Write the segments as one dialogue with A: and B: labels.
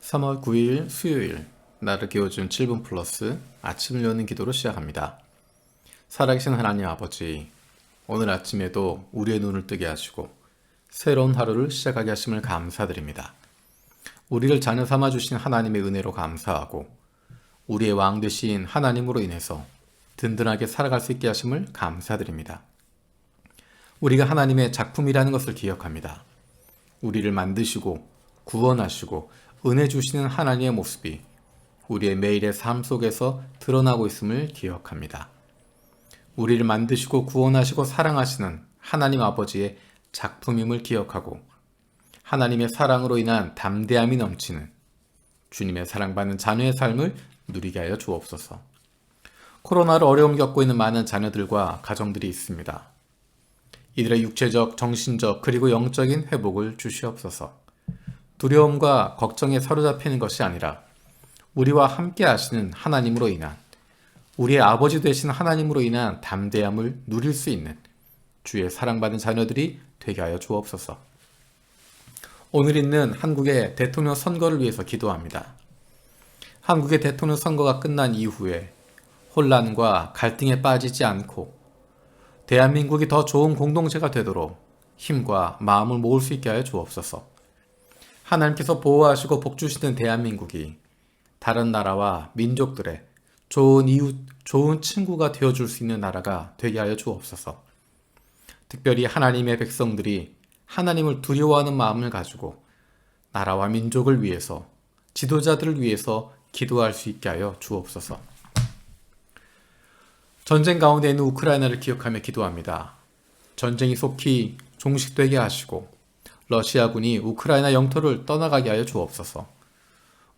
A: 3월 9일 수요일 나를 깨워준 7분 플러스 아침을 여는 기도로 시작합니다. 살아계신 하나님 아버지, 오늘 아침에도 우리의 눈을 뜨게 하시고 새로운 하루를 시작하게 하심을 감사드립니다. 우리를 자녀 삼아주신 하나님의 은혜로 감사하고 우리의 왕 되신 하나님으로 인해서 든든하게 살아갈 수 있게 하심을 감사드립니다. 우리가 하나님의 작품이라는 것을 기억합니다. 우리를 만드시고 구원하시고 은혜 주시는 하나님의 모습이 우리의 매일의 삶 속에서 드러나고 있음을 기억합니다. 우리를 만드시고 구원하시고 사랑하시는 하나님 아버지의 작품임을 기억하고 하나님의 사랑으로 인한 담대함이 넘치는 주님의 사랑받는 자녀의 삶을 누리게 하여 주옵소서. 코로나로 어려움을 겪고 있는 많은 자녀들과 가정들이 있습니다. 이들의 육체적, 정신적, 그리고 영적인 회복을 주시옵소서. 두려움과 걱정에 사로잡히는 것이 아니라 우리와 함께 하시는 하나님으로 인한, 우리의 아버지 되신 하나님으로 인한 담대함을 누릴 수 있는 주의 사랑받은 자녀들이 되게 하여 주옵소서. 오늘 있는 한국의 대통령 선거를 위해서 기도합니다. 한국의 대통령 선거가 끝난 이후에 혼란과 갈등에 빠지지 않고 대한민국이 더 좋은 공동체가 되도록 힘과 마음을 모을 수 있게 하여 주옵소서. 하나님께서 보호하시고 복주시는 대한민국이 다른 나라와 민족들의 좋은 이웃, 좋은 친구가 되어줄 수 있는 나라가 되게 하여 주옵소서. 특별히 하나님의 백성들이 하나님을 두려워하는 마음을 가지고 나라와 민족을 위해서, 지도자들을 위해서 기도할 수 있게 하여 주옵소서. 전쟁 가운데 있는 우크라이나를 기억하며 기도합니다. 전쟁이 속히 종식되게 하시고 러시아군이 우크라이나 영토를 떠나가게 하여 주옵소서.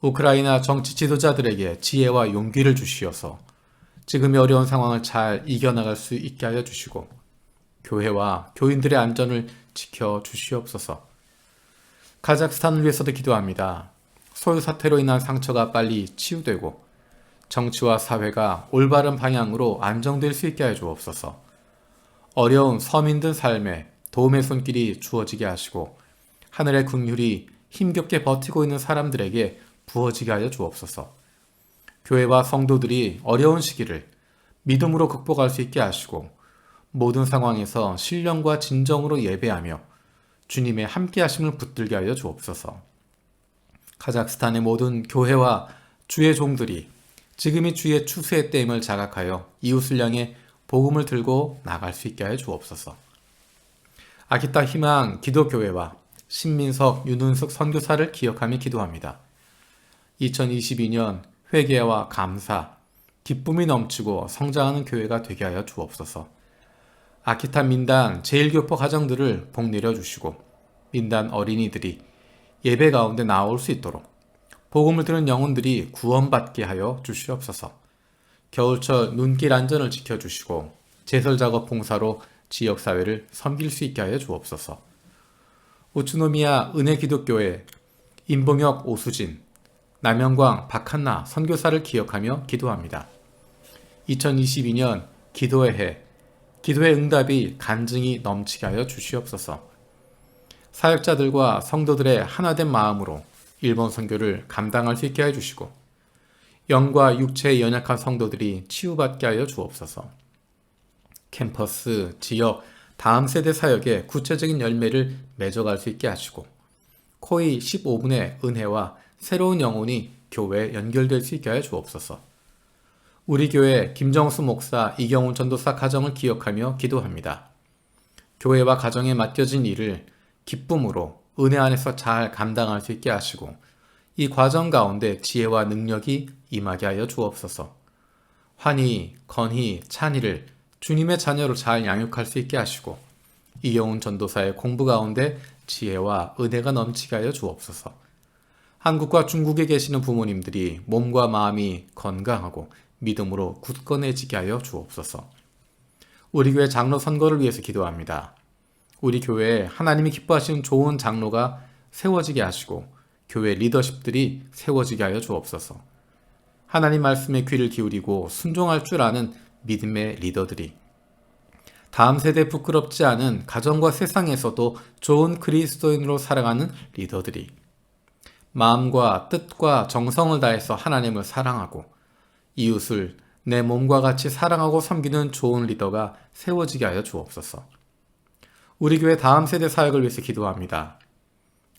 A: 우크라이나 정치 지도자들에게 지혜와 용기를 주시어서 지금의 어려운 상황을 잘 이겨나갈 수 있게 하여 주시고 교회와 교인들의 안전을 지켜 주시옵소서. 카자흐스탄을 위해서도 기도합니다. 소유 사태로 인한 상처가 빨리 치유되고 정치와 사회가 올바른 방향으로 안정될 수 있게 하여 주옵소서. 어려운 서민들 삶에 도움의 손길이 주어지게 하시고 하늘의 긍휼이 힘겹게 버티고 있는 사람들에게 부어지게 하여 주옵소서. 교회와 성도들이 어려운 시기를 믿음으로 극복할 수 있게 하시고 모든 상황에서 신령과 진정으로 예배하며 주님의 함께 하심을 붙들게 하여 주옵소서. 카자흐스탄의 모든 교회와 주의 종들이 지금이 주의 추수의 때임을 자각하여 이웃을 향해 복음을 들고 나갈 수 있게 하여 주옵소서. 아키타 희망 기도교회와 신민석, 윤은숙 선교사를 기억하며 기도합니다. 2022년 회개와 감사, 기쁨이 넘치고 성장하는 교회가 되게 하여 주옵소서. 아키타 민단 제1교포 가정들을 복내려 주시고 민단 어린이들이 예배 가운데 나올 수 있도록 복음을 들은 영혼들이 구원받게 하여 주시옵소서. 겨울철 눈길 안전을 지켜주시고 제설 작업 봉사로 지역사회를 섬길 수 있게 하여 주옵소서. 우츠노미야 은혜기독교회 임봉혁 오수진, 남영광 박한나 선교사를 기억하며 기도합니다. 2022년 기도의 해, 기도의 응답이 간증이 넘치게 하여 주시옵소서. 사역자들과 성도들의 하나된 마음으로 일본 선교를 감당할 수 있게 해주시고 영과 육체의 연약한 성도들이 치유받게 하여 주옵소서. 캠퍼스, 지역, 다음 세대 사역에 구체적인 열매를 맺어갈 수 있게 하시고 코이 15분의 은혜와 새로운 영혼이 교회에 연결될 수 있게 하여 주옵소서. 우리 교회 김정수 목사, 이경훈 전도사 가정을 기억하며 기도합니다. 교회와 가정에 맡겨진 일을 기쁨으로 은혜 안에서 잘 감당할 수 있게 하시고 이 과정 가운데 지혜와 능력이 임하게 하여 주옵소서. 환희, 건희, 찬희를 주님의 자녀로 잘 양육할 수 있게 하시고 이영훈 전도사의 공부 가운데 지혜와 은혜가 넘치게 하여 주옵소서. 한국과 중국에 계시는 부모님들이 몸과 마음이 건강하고 믿음으로 굳건해지게 하여 주옵소서. 우리 교회 장로 선거를 위해서 기도합니다. 우리 교회에 하나님이 기뻐하시는 좋은 장로가 세워지게 하시고 교회 리더십들이 세워지게 하여 주옵소서. 하나님 말씀에 귀를 기울이고 순종할 줄 아는 믿음의 리더들이 다음 세대 부끄럽지 않은 가정과 세상에서도 좋은 그리스도인으로 살아가는 리더들이 마음과 뜻과 정성을 다해서 하나님을 사랑하고 이웃을 내 몸과 같이 사랑하고 섬기는 좋은 리더가 세워지게 하여 주옵소서. 우리 교회 다음 세대 사역을 위해서 기도합니다.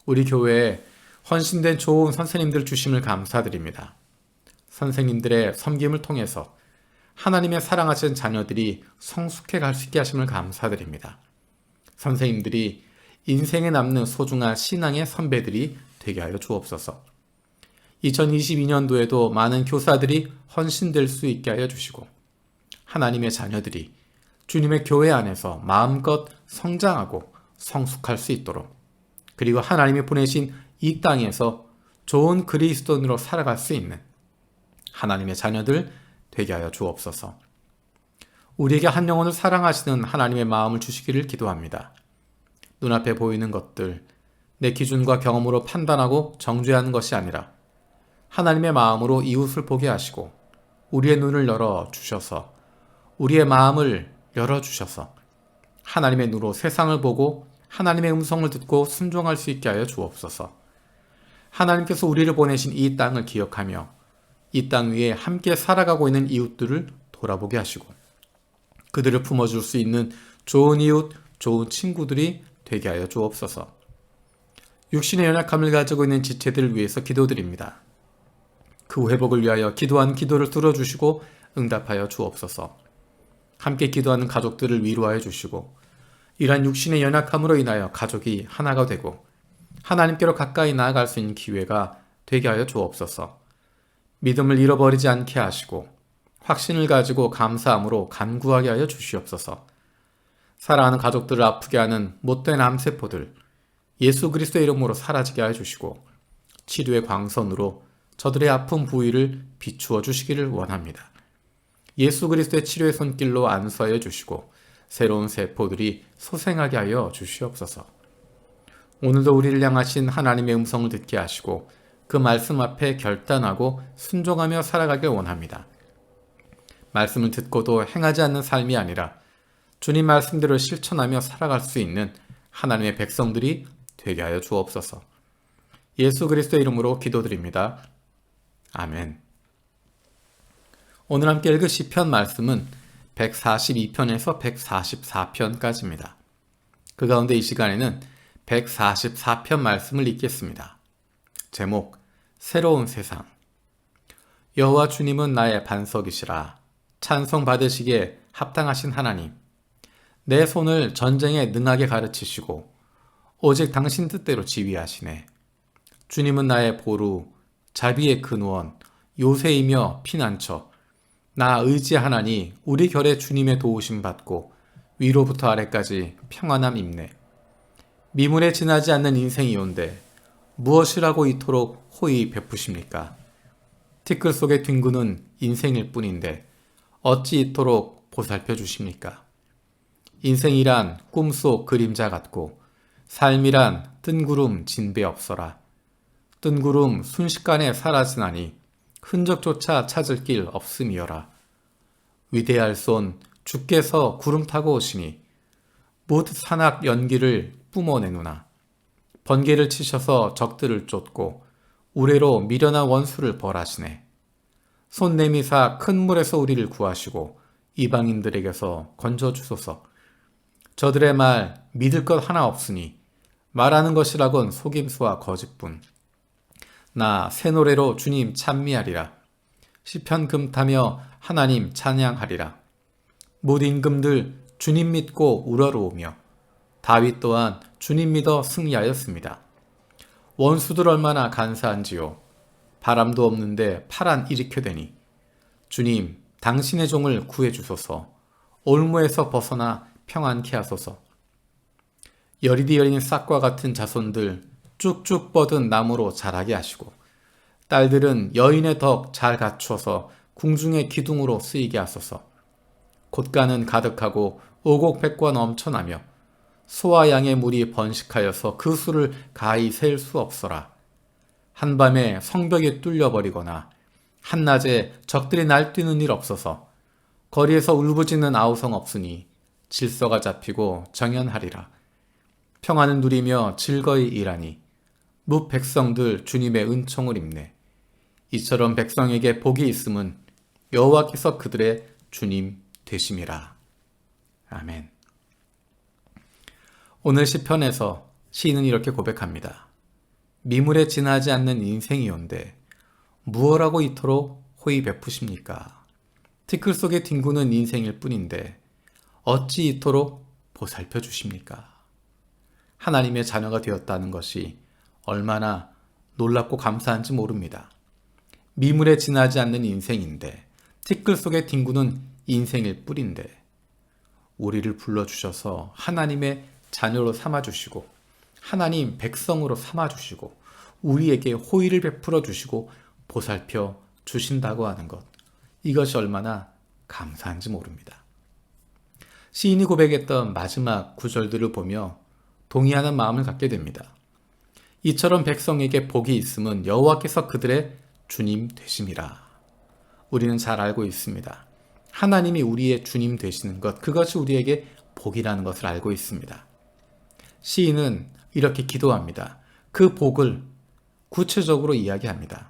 A: 우리 교회에 헌신된 좋은 선생님들 주심을 감사드립니다. 선생님들의 섬김을 통해서 하나님의 사랑하시는 자녀들이 성숙해 갈 수 있게 하심을 감사드립니다. 선생님들이 인생에 남는 소중한 신앙의 선배들이 되게 하여 주옵소서. 2022년도에도 많은 교사들이 헌신될 수 있게 하여 주시고 하나님의 자녀들이 주님의 교회 안에서 마음껏 성장하고 성숙할 수 있도록 그리고 하나님이 보내신 이 땅에서 좋은 그리스도인으로 살아갈 수 있는 하나님의 자녀들 되게 하여 주옵소서. 우리에게 한 영혼을 사랑하시는 하나님의 마음을 주시기를 기도합니다. 눈앞에 보이는 것들, 내 기준과 경험으로 판단하고 정죄하는 것이 아니라 하나님의 마음으로 이웃을 보게 하시고 우리의 눈을 열어주셔서 우리의 마음을 열어주셔서 하나님의 눈으로 세상을 보고 하나님의 음성을 듣고 순종할 수 있게 하여 주옵소서. 하나님께서 우리를 보내신 이 땅을 기억하며 이 땅 위에 함께 살아가고 있는 이웃들을 돌아보게 하시고 그들을 품어줄 수 있는 좋은 이웃, 좋은 친구들이 되게 하여 주옵소서. 육신의 연약함을 가지고 있는 지체들을 위해서 기도드립니다. 그 회복을 위하여 기도한 기도를 들어주시고 응답하여 주옵소서. 함께 기도하는 가족들을 위로하여 주시고 이러한 육신의 연약함으로 인하여 가족이 하나가 되고 하나님께로 가까이 나아갈 수 있는 기회가 되게 하여 주옵소서. 믿음을 잃어버리지 않게 하시고 확신을 가지고 감사함으로 간구하게 하여 주시옵소서. 사랑하는 가족들을 아프게 하는 못된 암세포들 예수 그리스도의 이름으로 사라지게 하여 주시고 치료의 광선으로 저들의 아픈 부위를 비추어 주시기를 원합니다. 예수 그리스도의 치료의 손길로 안수하여 주시고 새로운 세포들이 소생하게 하여 주시옵소서. 오늘도 우리를 향하신 하나님의 음성을 듣게 하시고 그 말씀 앞에 결단하고 순종하며 살아가길 원합니다. 말씀을 듣고도 행하지 않는 삶이 아니라 주님 말씀대로 실천하며 살아갈 수 있는 하나님의 백성들이 되게 하여 주옵소서. 예수 그리스도의 이름으로 기도드립니다. 아멘. 오늘 함께 읽을 시편 말씀은 142편에서 144편까지입니다. 그 가운데 이 시간에는 144편 말씀을 읽겠습니다. 제목 새로운 세상. 여호와 주님은 나의 반석이시라. 찬송 받으시기에 합당하신 하나님. 내 손을 전쟁에 능하게 가르치시고 오직 당신 뜻대로 지휘하시네. 주님은 나의 보루, 자비의 근원, 요새이며 피난처. 나 의지하나니 우리 결에 주님의 도우심 받고 위로부터 아래까지 평안함 입네. 미문에 지나지 않는 인생이온데 무엇이라고 이토록 호의 베푸십니까? 티끌 속에 뒹구는 인생일 뿐인데 어찌 이토록 보살펴 주십니까? 인생이란 꿈속 그림자 같고 삶이란 뜬구름 진배 없어라. 뜬구름 순식간에 사라지나니 흔적조차 찾을 길 없음이여라. 위대할 손 주께서 구름 타고 오시니 못 산악 연기를 뿜어내누나. 번개를 치셔서 적들을 쫓고 우레로 미련한 원수를 벌하시네. 손 내미사 큰 물에서 우리를 구하시고 이방인들에게서 건져주소서. 저들의 말 믿을 것 하나 없으니 말하는 것이라곤 속임수와 거짓뿐. 나 새 노래로 주님 찬미하리라. 시편 금타며 하나님 찬양하리라. 못 임금들 주님 믿고 우러러오며 다윗 또한 주님 믿어 승리하였습니다. 원수들 얼마나 간사한지요. 바람도 없는데 파란 일으켜대니. 주님 당신의 종을 구해주소서. 올무에서 벗어나 평안케 하소서. 여리디 여린 싹과 같은 자손들 쭉쭉 뻗은 나무로 자라게 하시고 딸들은 여인의 덕 잘 갖추어서 궁중의 기둥으로 쓰이게 하소서. 곶간은 가득하고 오곡백과 넘쳐나며 소와 양의 물이 번식하여서 그 수를 가히 셀 수 없어라. 한밤에 성벽이 뚫려버리거나 한낮에 적들이 날뛰는 일 없어서 거리에서 울부짖는 아우성 없으니 질서가 잡히고 정연하리라. 평안을 누리며 즐거이 일하니 뭇 백성들 주님의 은총을 입네. 이처럼 백성에게 복이 있음은 여호와께서 그들의 주님 되심이라. 아멘. 오늘 시편에서 시인은 이렇게 고백합니다. 미물에 지나지 않는 인생이온데 무엇라고 이토록 호의 베푸십니까? 티끌 속에 뒹구는 인생일 뿐인데 어찌 이토록 보살펴 주십니까? 하나님의 자녀가 되었다는 것이 얼마나 놀랍고 감사한지 모릅니다. 미물에 지나지 않는 인생인데 티끌 속에 뒹구는 인생일 뿐인데 우리를 불러주셔서 하나님의 자녀로 삼아주시고 하나님 백성으로 삼아주시고 우리에게 호의를 베풀어 주시고 보살펴 주신다고 하는 것, 이것이 얼마나 감사한지 모릅니다. 시인이 고백했던 마지막 구절들을 보며 동의하는 마음을 갖게 됩니다. 이처럼 백성에게 복이 있음은 여호와께서 그들의 주님 되심이라. 우리는 잘 알고 있습니다. 하나님이 우리의 주님 되시는 것, 그것이 우리에게 복이라는 것을 알고 있습니다. 시인은 이렇게 기도합니다. 그 복을 구체적으로 이야기합니다.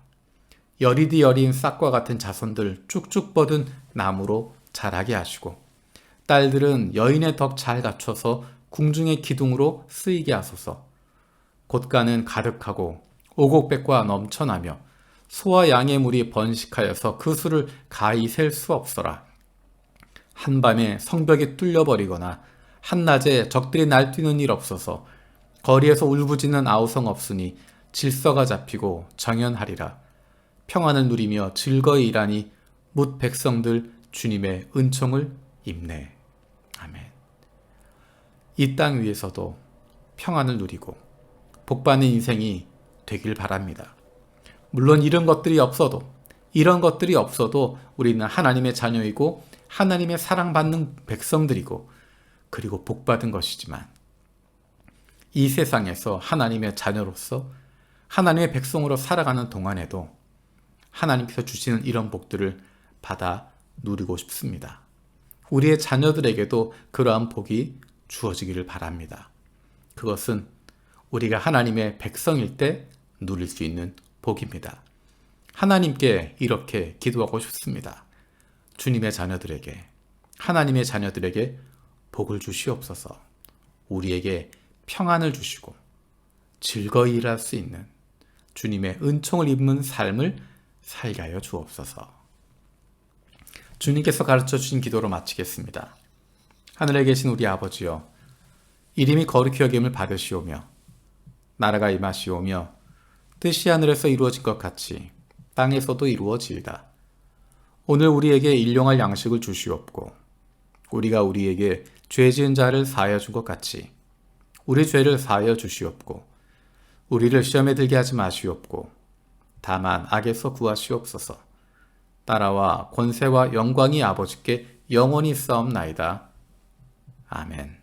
A: 여리디 여린 싹과 같은 자손들 쭉쭉 뻗은 나무로 자라게 하시고 딸들은 여인의 덕 잘 갖춰서 궁중의 기둥으로 쓰이게 하소서. 곳간은 가득하고 오곡백과 넘쳐나며 소와 양의 물이 번식하여서 그 수를 가히 셀 수 없어라. 한밤에 성벽이 뚫려버리거나 한낮에 적들이 날뛰는 일 없어서 거리에서 울부짖는 아우성 없으니 질서가 잡히고 정연하리라. 평안을 누리며 즐거이 일하니 뭇 백성들 주님의 은총을 입네. 아멘. 이 땅 위에서도 평안을 누리고 복받는 인생이 되길 바랍니다. 물론 이런 것들이 없어도 우리는 하나님의 자녀이고 하나님의 사랑받는 백성들이고 그리고 복받은 것이지만 이 세상에서 하나님의 자녀로서 하나님의 백성으로 살아가는 동안에도 하나님께서 주시는 이런 복들을 받아 누리고 싶습니다. 우리의 자녀들에게도 그러한 복이 주어지기를 바랍니다. 그것은 우리가 하나님의 백성일 때 누릴 수 있는 복입니다. 하나님께 이렇게 기도하고 싶습니다. 주님의 자녀들에게, 하나님의 자녀들에게 복을 주시옵소서. 우리에게 평안을 주시고 즐거이 일할 수 있는 주님의 은총을 입는 삶을 살게 하여 주옵소서. 주님께서 가르쳐 주신 기도로 마치겠습니다. 하늘에 계신 우리 아버지여, 이름이 거룩히 여김을 받으시오며 나라가 임하시오며 뜻이 하늘에서 이루어진 것 같이 땅에서도 이루어지이다. 오늘 우리에게 일용할 양식을 주시옵고 우리가 우리에게 죄 지은 자를 사하여 준 것 같이 우리 죄를 사하여 주시옵고 우리를 시험에 들게 하지 마시옵고 다만 악에서 구하시옵소서. 나라와 권세와 영광이 아버지께 영원히 있사옵나이다. 아멘.